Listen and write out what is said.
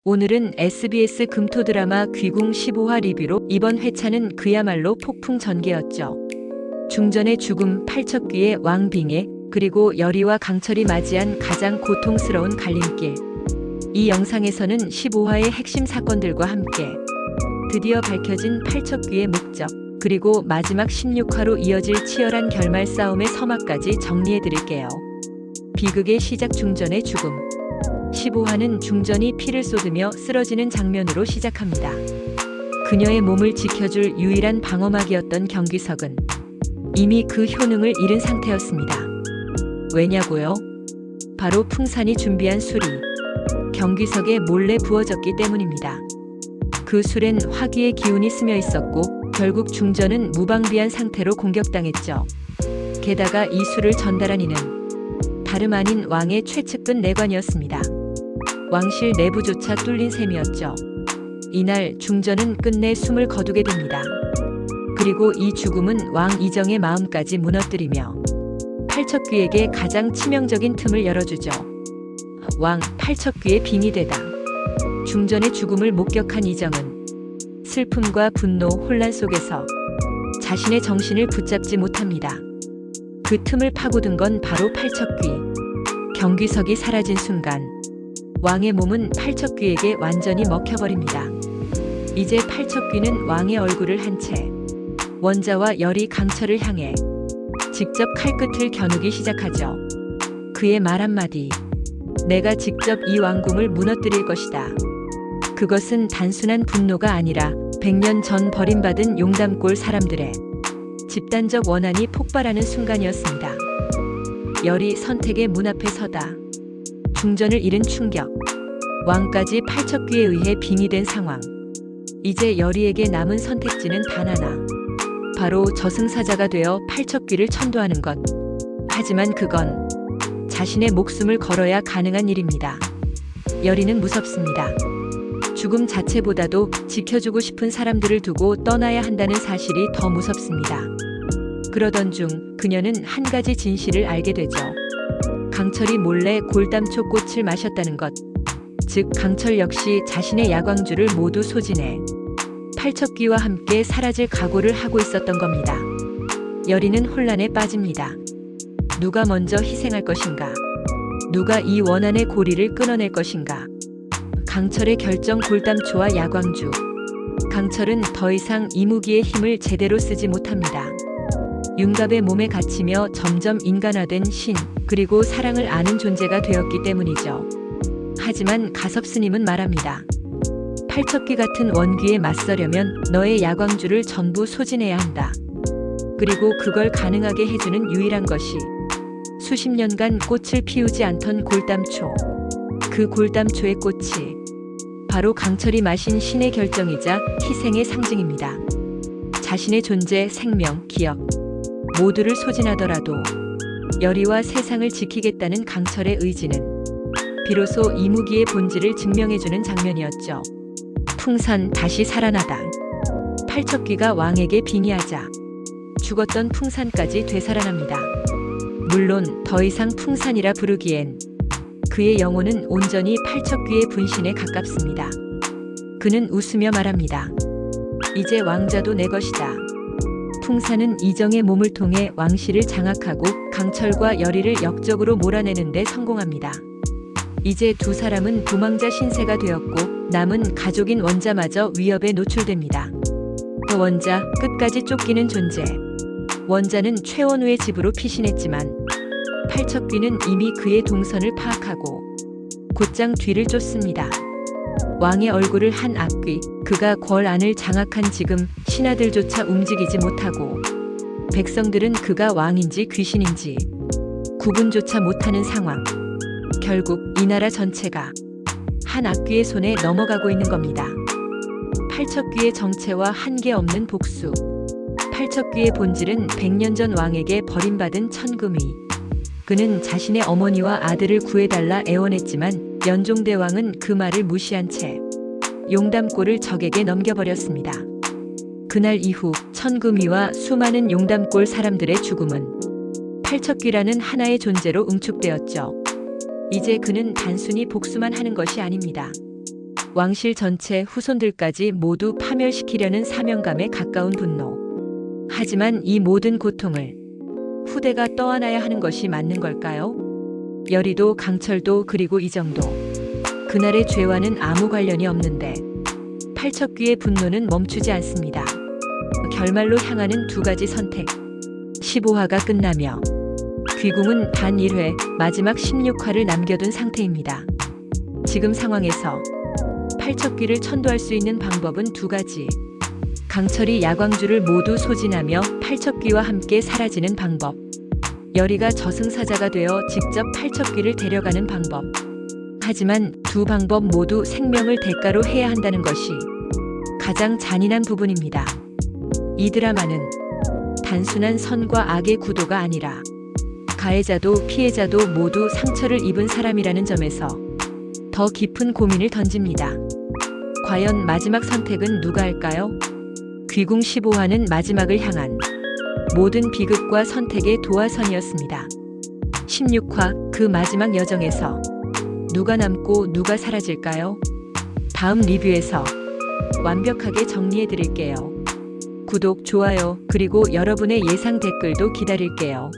오늘은 SBS 금토 드라마 귀궁 15화 리뷰로 이번 회차는 그야말로 폭풍 전개였죠. 중전의 죽음, 팔척귀의 왕빙해, 그리고 여리와 강철이 맞이한 가장 고통스러운 갈림길. 이 영상에서는 15화의 핵심 사건들과 함께 드디어 밝혀진 팔척귀의 목적, 그리고 마지막 16화로 이어질 치열한 결말 싸움의 서막까지 정리해드릴게요. 비극의 시작, 중전의 죽음. 15화는 중전이 피를 쏟으며 쓰러지는 장면으로 시작합니다. 그녀의 몸을 지켜줄 유일한 방어막이었던 경귀석은 이미 그 효능을 잃은 상태였습니다. 왜냐고요? 바로 풍산이 준비한 술이 경귀석에 몰래 부어졌기 때문입니다. 그 술엔 화기의 기운이 스며 있었고 결국 중전은 무방비한 상태로 공격당했죠. 게다가 이 술을 전달한 이는 다름 아닌 왕의 최측근 내관이었습니다. 왕실 내부조차 뚫린 셈이었죠. 이날 중전은 끝내 숨을 거두게 됩니다. 그리고 이 죽음은 왕 이정의 마음까지 무너뜨리며 팔척귀에게 가장 치명적인 틈을 열어주죠. 왕 팔척귀의 빙의되다. 중전의 죽음을 목격한 이정은 슬픔과 분노, 혼란 속에서 자신의 정신을 붙잡지 못합니다. 그 틈을 파고든 건 바로 팔척귀. 경귀석이 사라진 순간 왕의 몸은 팔척귀에게 완전히 먹혀버립니다. 이제 팔척귀는 왕의 얼굴을 한 채 원자와 여리, 강철을 향해 직접 칼끝을 겨누기 시작하죠. 그의 말 한마디, 내가 직접 이 왕궁을 무너뜨릴 것이다. 그것은 단순한 분노가 아니라 100년 전 버림받은 용담골 사람들의 집단적 원한이 폭발하는 순간이었습니다. 열이 선택의 문 앞에 서다. 중전을 잃은 충격. 왕까지 팔척귀에 의해 빙의된 상황. 이제 여리에게 남은 선택지는 단 하나. 바로 저승사자가 되어 팔척귀를 천도하는 것. 하지만 그건 자신의 목숨을 걸어야 가능한 일입니다. 여리는 무섭습니다. 죽음 자체보다도 지켜주고 싶은 사람들을 두고 떠나야 한다는 사실이 더 무섭습니다. 그러던 중 그녀는 한 가지 진실을 알게 되죠. 강철이 몰래 골담초 꽃을 마셨다는 것. 즉 강철 역시 자신의 야광주를 모두 소진해 팔척귀와 함께 사라질 각오를 하고 있었던 겁니다. 여리는 혼란에 빠집니다. 누가 먼저 희생할 것인가? 누가 이 원한의 고리를 끊어낼 것인가? 강철의 결정, 골담초와 야광주. 강철은 더 이상 이무기의 힘을 제대로 쓰지 못합니다. 윤갑의 몸에 갇히며 점점 인간화된 신, 그리고 사랑을 아는 존재가 되었기 때문이죠. 하지만 가섭스님은 말합니다. 팔척귀 같은 원귀에 맞서려면 너의 야광주를 전부 소진해야 한다. 그리고 그걸 가능하게 해주는 유일한 것이 수십 년간 꽃을 피우지 않던 골담초. 그 골담초의 꽃이 바로 강철이 마신 신의 결정이자 희생의 상징입니다. 자신의 존재, 생명, 기억 모두를 소진하더라도 여리와 세상을 지키겠다는 강철의 의지는 비로소 이무기의 본질을 증명해주는 장면이었죠. 풍산 다시 살아나다. 팔척귀가 왕에게 빙의하자 죽었던 풍산까지 되살아납니다. 물론 더 이상 풍산이라 부르기엔 그의 영혼은 온전히 팔척귀의 분신에 가깝습니다. 그는 웃으며 말합니다. 이제 왕자도 내 것이다. 풍산은 이정의 몸을 통해 왕실을 장악하고 강철과 여리를 역적으로 몰아내는 데 성공합니다. 이제 두 사람은 도망자 신세가 되었고 남은 가족인 원자마저 위협에 노출됩니다. 그 원자, 끝까지 쫓기는 존재. 원자는 최원우의 집으로 피신했지만 팔척귀는 이미 그의 동선을 파악하고 곧장 뒤를 쫓습니다. 왕의 얼굴을 한 악귀, 그가 궐 안을 장악한 지금 신하들조차 움직이지 못하고 백성들은 그가 왕인지 귀신인지 구분조차 못하는 상황. 결국 이 나라 전체가 한 악귀의 손에 넘어가고 있는 겁니다. 팔척귀의 정체와 한계 없는 복수. 팔척귀의 본질은 100년 전 왕에게 버림받은 천금위. 그는 자신의 어머니와 아들을 구해달라 애원했지만 연종대왕은 그 말을 무시한 채 용담골을 적에게 넘겨버렸습니다. 그날 이후 천금위와 수많은 용담골 사람들의 죽음은 팔척귀라는 하나의 존재로 응축되었죠. 이제 그는 단순히 복수만 하는 것이 아닙니다. 왕실 전체 후손들까지 모두 파멸시키려는 사명감에 가까운 분노. 하지만 이 모든 고통을 후대가 떠안아야 하는 것이 맞는 걸까요? 여리도 강철도 그리고 이정도. 그날의 죄와는 아무 관련이 없는데 팔척귀의 분노는 멈추지 않습니다. 결말로 향하는 두 가지 선택. 15화가 끝나며 귀궁은 단 1회, 마지막 16화를 남겨둔 상태입니다. 지금 상황에서 팔척귀를 천도할 수 있는 방법은 두 가지. 강철이 야광주를 모두 소진하며 팔척귀와 함께 사라지는 방법. 여리가 저승사자가 되어 직접 팔척귀를 데려가는 방법. 하지만 두 방법 모두 생명을 대가로 해야 한다는 것이 가장 잔인한 부분입니다. 이 드라마는 단순한 선과 악의 구도가 아니라 가해자도 피해자도 모두 상처를 입은 사람이라는 점에서 더 깊은 고민을 던집니다. 과연 마지막 선택은 누가 할까요? 귀궁 15화는 마지막을 향한 모든 비극과 선택의 도화선이었습니다. 16화 그 마지막 여정에서 누가 남고 누가 사라질까요? 다음 리뷰에서 완벽하게 정리해드릴게요. 구독, 좋아요, 그리고 여러분의 예상 댓글도 기다릴게요.